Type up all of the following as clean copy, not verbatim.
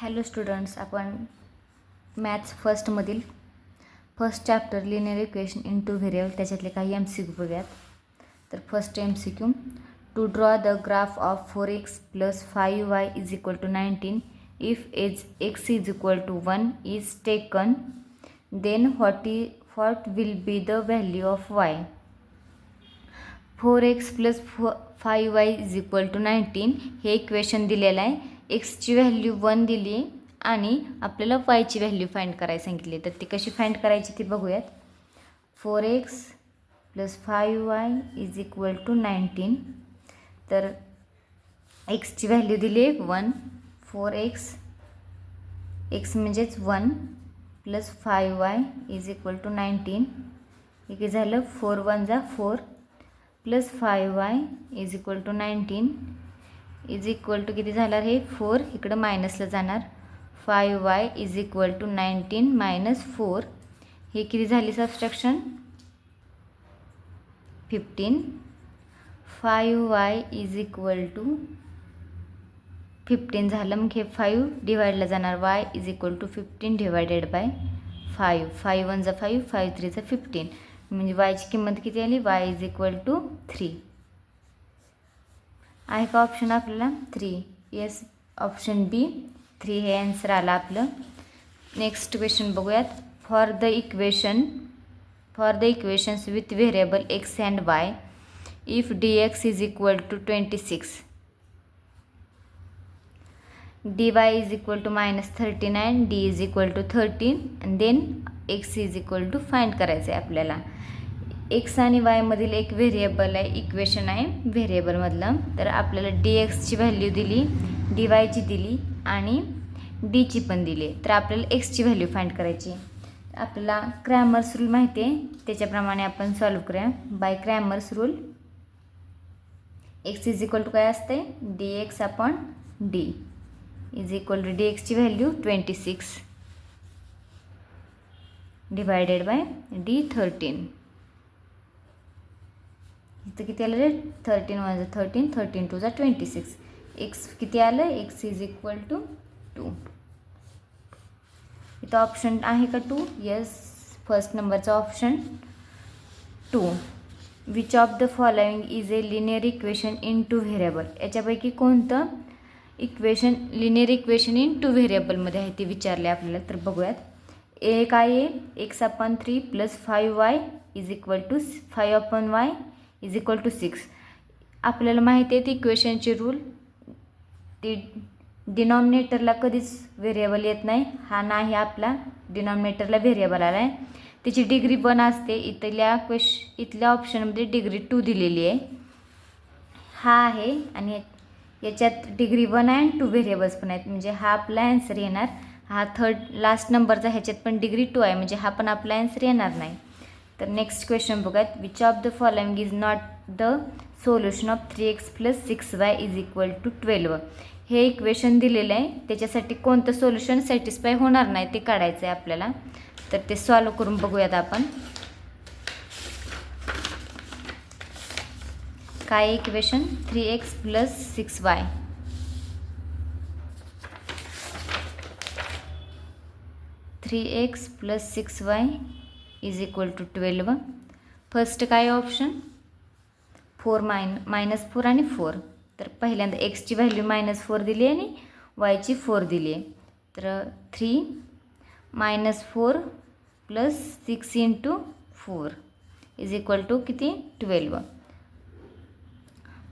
Hello students, आपण maths फर्स्टमधील first chapter linear equation in two variable त्याच्यातले काही MCQ बघूयात. तर first MCQ, to draw the graph of 4x + 5y = 19 if as x = 1 is taken, then what will be the value of y. 4x + 5y = 19 हे equation दिलेलं आहे. एक्सची value 1 दिली आहे आणि आपल्याला वायची व्हॅल्यू फाइंड करायला सांगितली. तर ती कशी फाइंड करायची ती बघूयात. 4x + 5y = 19. तर एक्सची व्हॅल्यू दिली आहे 1. 4x x म्हणजेच 1 + 5y = 19. हे झालं 4 1 जा 4 + 5y = 19 = किती झालं हे 4 इकडं मायनसला जाणार. 5y = 19 - 4 हे किती झाली सबट्रॅक्शन 15. 5y = 15 झालं. मग हे 5 डिवाइडला जाणार. y = 15 / 5. 5 1 जा 5 5 3 जा 15 म्हणजे yची किंमत किती आली. y = 3 आहे का ऑप्शन आपल्याला 3. येस, ऑप्शन बी 3 हे आन्सर आला आपलं. नेक्स्ट क्वेश्चन बघूयात. For the equations with variable x and y if dx = 26, dy -39, d = 13 आणि देन x फाइंड करायचं आहे आपल्याला. x आणि y मधील एक व्हेरिएबल आहे, इक्वेशन आहे व्हेरिएबलमधलं. तर आपल्याला dxची व्हॅल्यू दिली, dy दिली आणि dची पण दिली. तर आपल्याला xची व्हॅल्यू फाइंड करायची. आपल्याला क्रॅमर्स रूल माहिती आहे, त्याच्याप्रमाणे आपण सॉल्व करूया. बाय क्रॅमर्स रूल x = काय असते dx/d = dxची व्हॅल्यू 26 / d 13. इथं किती आलं रे 13 1 13 13 2 26. x किती आलं x = 2. इथं ऑप्शन आहे का 2. येस, फर्स्ट नंबरचा option 2. Which of the following is a linear equation in two variable. याच्यापैकी कोणतं equation linear equation in two व्हेरिएबलमध्ये आहे ते विचारले आपल्याला. तर बघूयात. ए काय आहे x/3 + 5y = 5/y = 6. आपल्याला माहिती आहे ती इक्वेशनची रूल, ती डिनॉमिनेटरला कधीच व्हेरिएबल येत नाही. हा नाही आपला डिनॉमिनेटरला व्हेरिएबल आला आहे. त्याची डिग्री 1 असते. इथल्या ऑप्शनमध्ये डिग्री 2 दिलेली आहे. हा आहे आणि याच्यात डिग्री 1 आहे आणि 2 व्हेरिएबल्स पण आहेत, म्हणजे हा आपला ॲन्सर येणार. हा थर्ड लास्ट नंबरचा ह्याच्यात पण डिग्री 2 आहे, म्हणजे हा पण आपला ॲन्सर येणार नाही. तर नेक्स्ट क्वेश्चन बघूयात. Which of the following is not the solution of 3x + 6y = 12. हे इक्वेशन दिलेलं आहे, त्याच्यासाठी कोणतं सोल्युशन सॅटिस्फाय होणार नाही ते काढायचं आहे आपल्याला. तर ते सॉल्व करून बघूयात आपण. काय equation 3x + 6y. = 6y = 12. First काय ऑप्शन 4 -4 आणि 4. तर पहिल्यांदा एक्सची व्हॅल्यू -4 दिली आहे आणि वायची 4 दिली आहे. तर 3 - 4 + 6 × 4 = किती 12.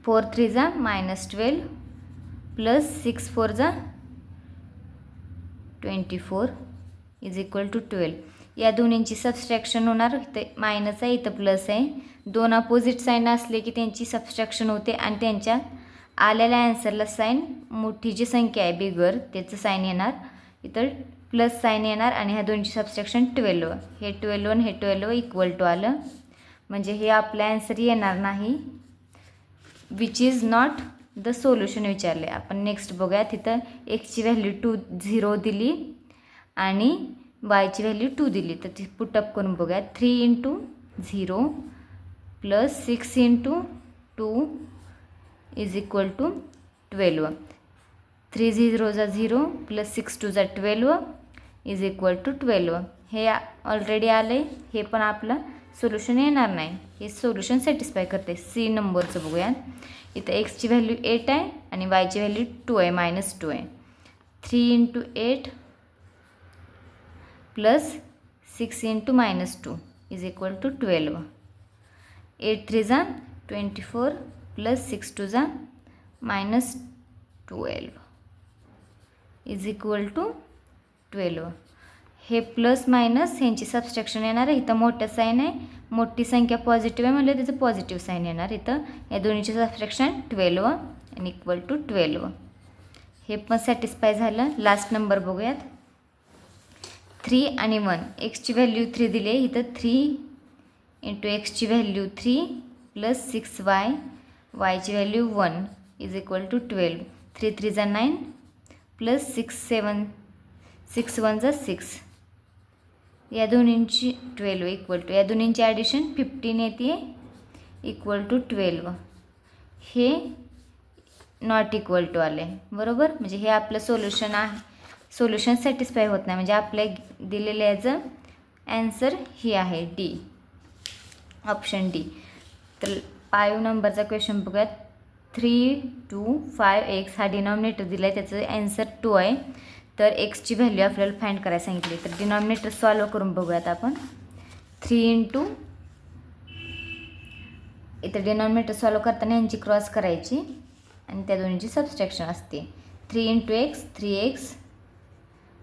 4 3 जा -12 + 6 4 जा 24 = 12. या दोन्हींची सबट्रॅक्शन होणार. इथं मायनस आहे, इथं प्लस आहे. दोन अपोजिट साईन असले की त्यांची सबट्रॅक्शन होते आणि त्यांच्या आलेल्या ॲन्सरला साईन मोठी जी संख्या आहे बिगर त्याचं साईन येणार. इथं प्लस साईन येणार आणि ह्या दोनची सबट्रॅक्शन 12. हे 12 आणि हे 12 = आलं, म्हणजे हे आपलं ॲन्सर येणार नाही. Which is not the solution विचारले आपण. नेक्स्ट बघूया. तिथं एक्सची व्हॅल्यू 0 दिली आणि वायची व्हॅल्यू 2 दिली. तर ती पुटअप करून बघूया. 3 × 0 + 6 × 2 = 12. 3 0 0 प्लस 6 2 12 इज इक्वल टू 12. हे ऑलरेडी आले, हे पण आपलं सोल्युशन येणार नाही, हे सोल्युशन सॅटिस्फाय करते. सी नंबरचं बघूया. इथं एक्सची व्हॅल्यू 8 आहे आणि वायची व्हॅल्यू 2 आहे, -2 आहे. 3 × 8 plus 6 × -2 is equal to 12. 8 3 24 plus 6 2 -12 is equal to 12. हे प्लस मायनस ह्यांची सबस्ट्रॅक्शन येणार आहे. इथं मोठं साईन आहे, मोठी संख्या पॉझिटिव्ह आहे म्हणजे त्याचं पॉझिटिव्ह साईन येणार. इथं या दोन्हीचे सबस्ट्रॅक्शन 12 आणि इक्वल टू 12. हे पण सॅटिस्फाय झालं. लास्ट नंबर बघूयात. 3 आणि 1 एक्सची व्हॅल्यू 3 दिली आहे. इथं 3 × एक्सची व्हॅल्यू 3 प्लस 6y वायची value 1 is equal to 12. 3 3 9 plus 6 1 6. या दोन्हींची 12 इक्वल टू, या दोन्हींची ॲडिशन 15 येते इक्वल टू 12. हे नॉट इक्वल टू आले, बरोबर. म्हणजे हे आपलं सोल्युशन आहे. सोल्युशन सॅटिस्फाय होत नाही, म्हणजे आपल्या दिलेल्या याचं ॲन्सर ही आहे डी, ऑप्शन डी. तर 5 नंबरचा क्वेश्चन बघूयात. 3 2 5 x हा डिनॉमिनेटर दिला आहे, त्याचं ॲन्सर 2 आहे. तर एक्सची व्हॅल्यू आपल्याला फाइंड करायला सांगितली. तर डिनॉमिनेटर सॉल्व करून बघूयात आपण. 3 × इथं डिनॉमिनेटर सॉल्व करताना यांची क्रॉस करायची आणि त्या दोन्हीची सबस्ट्रॅक्शन असते. 3 × x 3x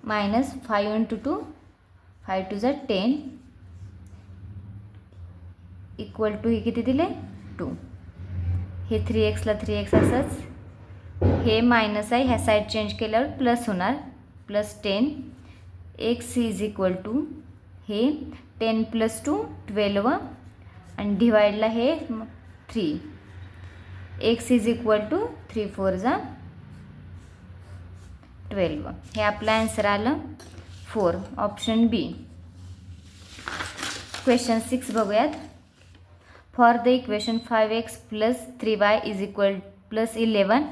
minus 5 × 2 5 2 10 equal to हे किती दिले 2. हे 3x ला 3x असंच, हे मायनस आहे, ह्या साईड चेंज केल्यावर प्लस होणार, plus 10 x is equal to हे 10 + 2 12 आणि डिवाइडला हे 3. x is equal to 3 4 12. हे आपलं ॲन्सर आलं 4, ऑप्शन बी. क्वेश्चन 6 बघूयात. For the equation 5x + 3y is equal plus 11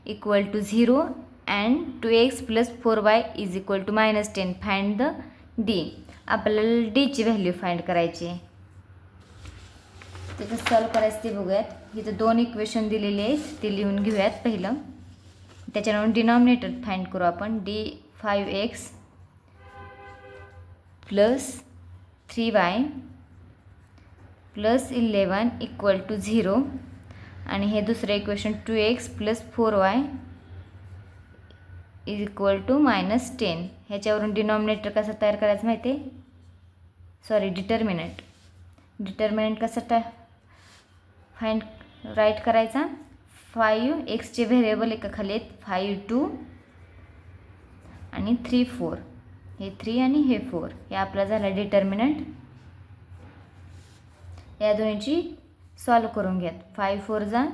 equal to 0 and 2x + 4y is equal to -10 find the D. आपल्याला डीची value find करायची आहे. ते कसं सॉल्व करायचं ते बघूयात. इथं 2 इक्वेशन दिलेले आहेत, ते लिहून घेऊयात पहिलं. त्याच्यानंतर डिनॉमिनेटर फाइंड करू आपण. D 5x + 3y + 11 equal to 0 आणि हे दुसरं equation 2x + 4y is equal to -10. ह्याच्यावरून डिनॉमिनेटर कसं तयार करायचं माहिती आहे, सॉरी डिटर्मिनंट कसं फाइंड राईट करायचा. 5 एक्सचे व्हेरिएबल एका खाली आहेत, 5 2 आणि 3 4. हे 3 आणि हे 4. हे आपला झाला डिटर्मिनंट. या दोन्हीची सॉल्व करून घ्यात. 5 4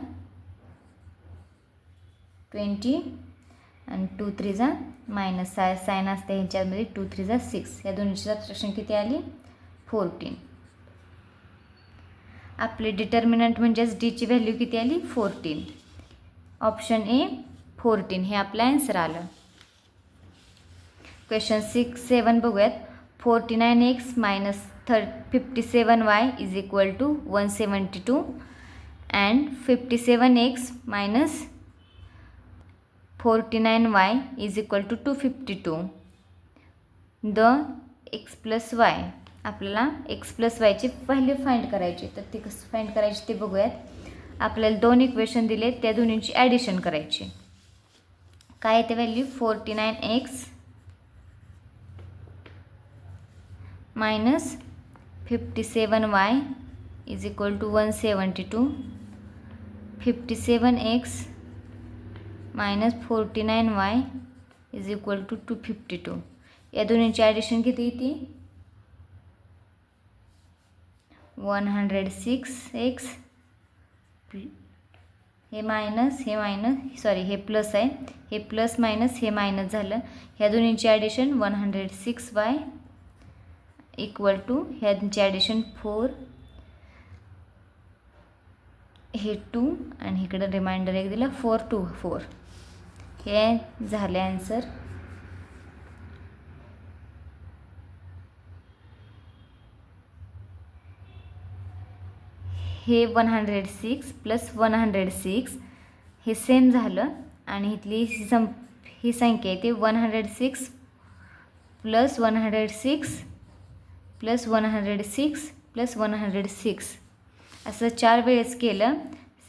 20 आणि 2 3 मायनस साईन असते ह्याच्यामध्ये, 2 3 6. या दोन्हीची सबस्ट्रॅक्शन किती आली 14. आपले डिटर्मिनंट म्हणजेच डीची व्हॅल्यू किती आली 14. ऑप्शन ए 14 हे आपलं ॲन्सर आलं. क्वेश्चन 6 7 बघूयात. 49x - 57y is equal to 172 and 57x - 49y is equal to 252. The x + y. आपल्याला x + yची व्हॅल्यू फाइंड करायची. तर ती कसं फाइंड करायची ते बघूयात. आपल्याला 2 इक्वेशन दिले, त्या दोन्हींची ॲडिशन करायची. काय येते value 49x - 57y is equal to 172. 57x - 49y is equal to 252. या दोन्हींची ॲडिशन किती येते 106x. हे मायनस सॉरी हे प्लस आहे, हे प्लस मायनस हे मायनस झालं. ह्या दोन्हींची ॲडिशन 106y इक्वल टू ह्यांची ॲडिशन 4, हे 2 आणि इकडं रिमाइंडर एक दिलं 4 2 4. हे झाले आन्सर. हे 106 प्लस 106 हे सेम झालं आणि इथली ही संख्या आहे ते 106 प्लस 106 प्लस 106 प्लस 106 असं 4 वेळेस केलं.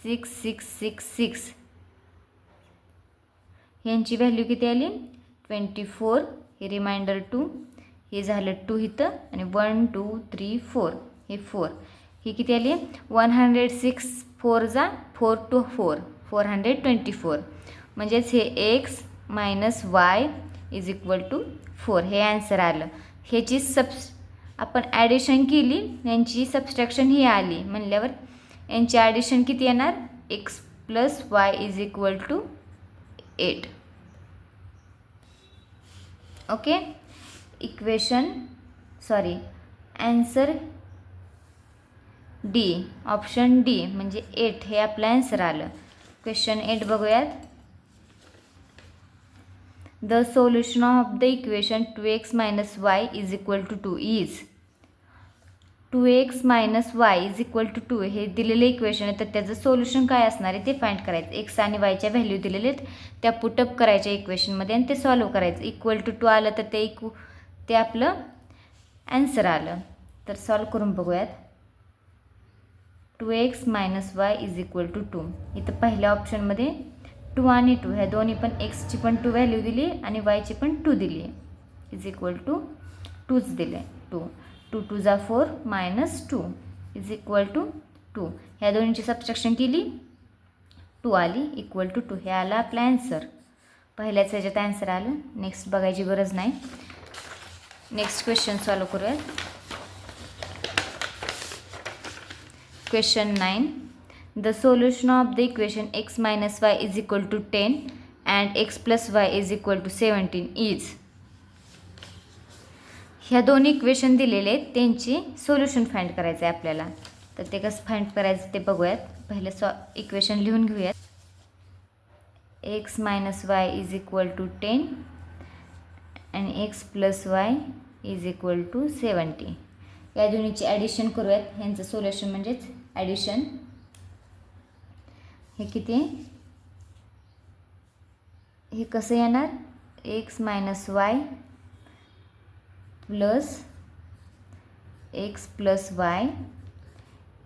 6666 यांची व्हॅल्यू किती आली 24. हे रिमाइंडर 2 हे झालं 2 इथं आणि 1 2 3 4 हे 4 ही किती आली 106 4 जा 4 to 4 424 म्हणजेच हे x minus y is equal to 4 हे आन्सर आलं. ह्याची आपण ॲडिशन केली यांची सबस्ट्रॅक्शन ही आली म्हणल्यावर यांची ॲडिशन किती येणार x plus y is equal to 8. Okay answer D option D म्हणजे 8 हे आपलं आन्सर आलं. क्वेश्चन 8 बघूयात. The solution of the equation 2x minus y is equal to 2 is 2x minus y is equal to 2 हे दिलेले equation आहे तर त्याचं सोल्युशन काय असणार आहे ते फाइंड करायचं. एक्स आणि वायच्या व्हॅल्यू दिलेले आहेत त्या पुटअप करायच्या इक्वेशनमध्ये आणि ते सॉल्व्ह करायचं. इक्वल टू 2 आलं तर ते आपलं आन्सर आलं. तर सॉल्व्ह करून बघूयात. 2x minus y is equal to 2 इथं पहिल्या ऑप्शनमध्ये 2 आणि 2 ह्या दोन्ही पण एक्सची पण 2 व्हॅल्यू दिली आणि वायची पण 2 दिली इज इक्वल टू 2च दिले 2 2 2 जा 4 मायनस 2 इज इक्वल टू 2 ह्या दोन्हीची सबस्ट्रॅक्शन केली 2 आली इक्वल टू 2 हे आलं आपला आन्सर. पहिल्याच ह्याच्यात आन्सर आलं. नेक्स्ट बघायची गरज नाही. नेक्स्ट क्वेश्चन सॉल्व करूयात. Question 9 the solution of the equation x minus y is equal to 10 and x plus y is equal to 17 is. ह्या दोन इक्वेशन दिलेले आहेत त्यांची सोल्युशन फाइंड करायचं आहे आपल्याला. तर ते कसं फाइंड करायचं ते बघूयात. पहिले इक्वेशन लिहून घेऊयात. x minus y is equal to 10 and x plus y is equal to 70. या दोन्हीची ॲडिशन करूयात. ह्यांचं सोल्युशन म्हणजेच ॲडिशन. हे किती हे कसं येणार x minus y plus x plus y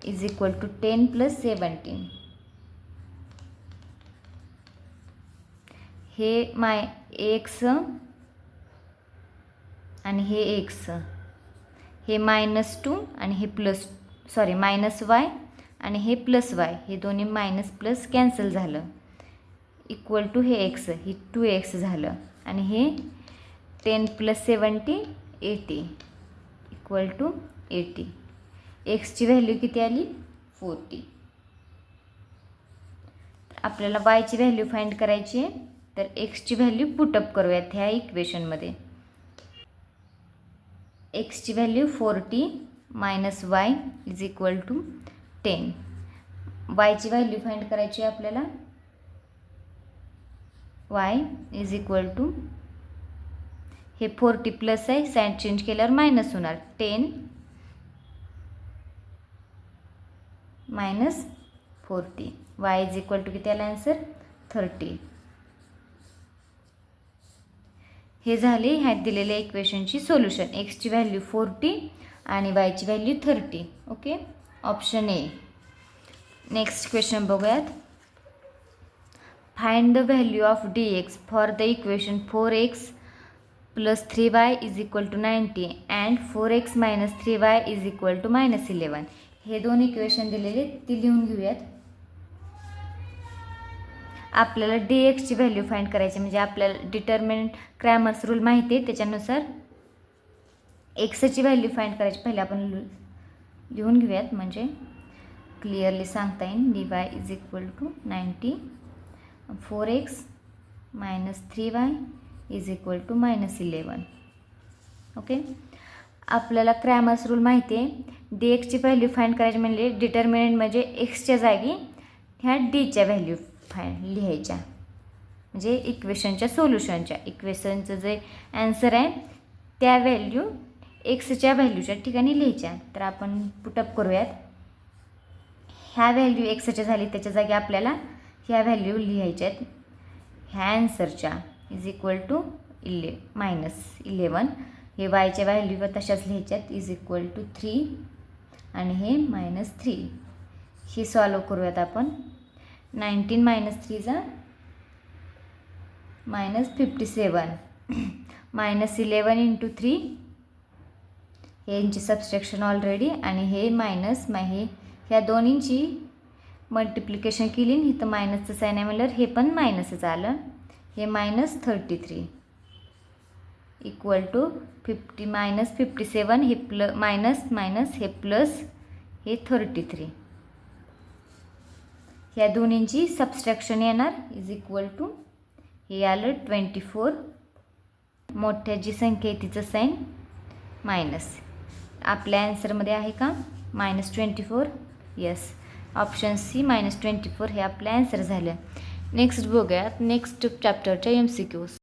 is equal to 10 plus 17. हे x आणि हे x हे -2 आणि हे मायनस वाय आणि हे प्लस वाय हे दोन्ही मायनस प्लस कॅन्सल झालं इक्वल टू हे x हे 2x झालं आणि हे 10 प्लस 70 80 इक्वल टू 80. एक्सची व्हॅल्यू किती आली 40. आपल्याला वायची व्हॅल्यू फाइंड करायची आहे तर एक्सची व्हॅल्यू पुटअप करूयात ह्या इक्वेशनमध्ये. एक्सची value 40 minus y is equal to 10. वायची व्हॅल्यू फाइंड करायची आहे आपल्याला. वाय इज इक्वल टू हे 40 प्लस आहे साईन चेंज केल्यावर मायनस होणार 10 minus 40. Y is equal to किती आला आन्सर 30. हे झाले ह्यात दिलेल्या इक्वेशनची सोल्युशन. एक्सची व्हॅल्यू 40 आणि वायची value 30. Okay option A. Next question बघूयात. Find the value of dx for the equation 4x plus 3y is equal to 90 and 4x minus 3y is equal to -11. हे दोन इक्वेशन दिलेले ती लिहून घेऊयात. आपल्याला dxची व्हॅल्यू फाइंड करायची म्हणजे आपल्याला डिटर्मिनंट क्रॅमर्स रूल माहिती आहे त्याच्यानुसार एक्सची व्हॅल्यू फाइंड करायची. पहिले आपण लिहून घेऊयात म्हणजे क्लिअरली सांगता येईल. dy is equal to 90 4x minus 3y is equal to -11. Okay आपल्याला क्रॅमर्स रूल माहिती आहे. dxची व्हॅल्यू फाइंड करायची म्हणजे डिटर्मिनंट म्हणजे एक्सच्या जागी ह्या डीच्या व्हॅल्यू लिहायच्या. म्हणजे इक्वेशनच्या सोल्युशनच्या. इक्वेशनचं जे ॲन्सर आहे त्या व्हॅल्यू एक्सच्या व्हॅल्यूच्या ठिकाणी लिहायच्या. तर आपण पुटअप करूयात. ह्या व्हॅल्यू एक्सच्या झाली त्याच्या जागी आपल्याला ह्या व्हॅल्यू लिहायच्या आहेत. ह्या ॲन्सरच्या इज इक्वल टू -11. हे वायच्या व्हॅल्यू तशाच लिहायच्यात इज इक्वल टू 3 आणि हे -3. हे सॉल्व करूयात आपण. 19 - 3 = -57. -11 × 3 हे यांची सबस्ट्रॅक्शन ऑलरेडी आणि हे मायनस हे ह्या दोन्हींची मल्टिप्लिकेशन केली आणि इथं मायनसचं साईन आहे म्हणल्यावर हे पण मायनसच आलं. हे -33 इक्वल टू 57 हे मायनस हे प्लस हे 33. ह्या दोन्हींची सबस्ट्रॅक्शन येणार इज इक्वल टू हे आलं 24. मोठ्या जी संख्या आहे तिचं साईन मायनस. आपल्या ॲन्सरमध्ये आहे का -24? येस, ऑप्शन सी -24 हे आपलं ॲन्सर झालं. नेक्स्ट बघूयात नेक्स्ट चॅप्टरच्या MCQs.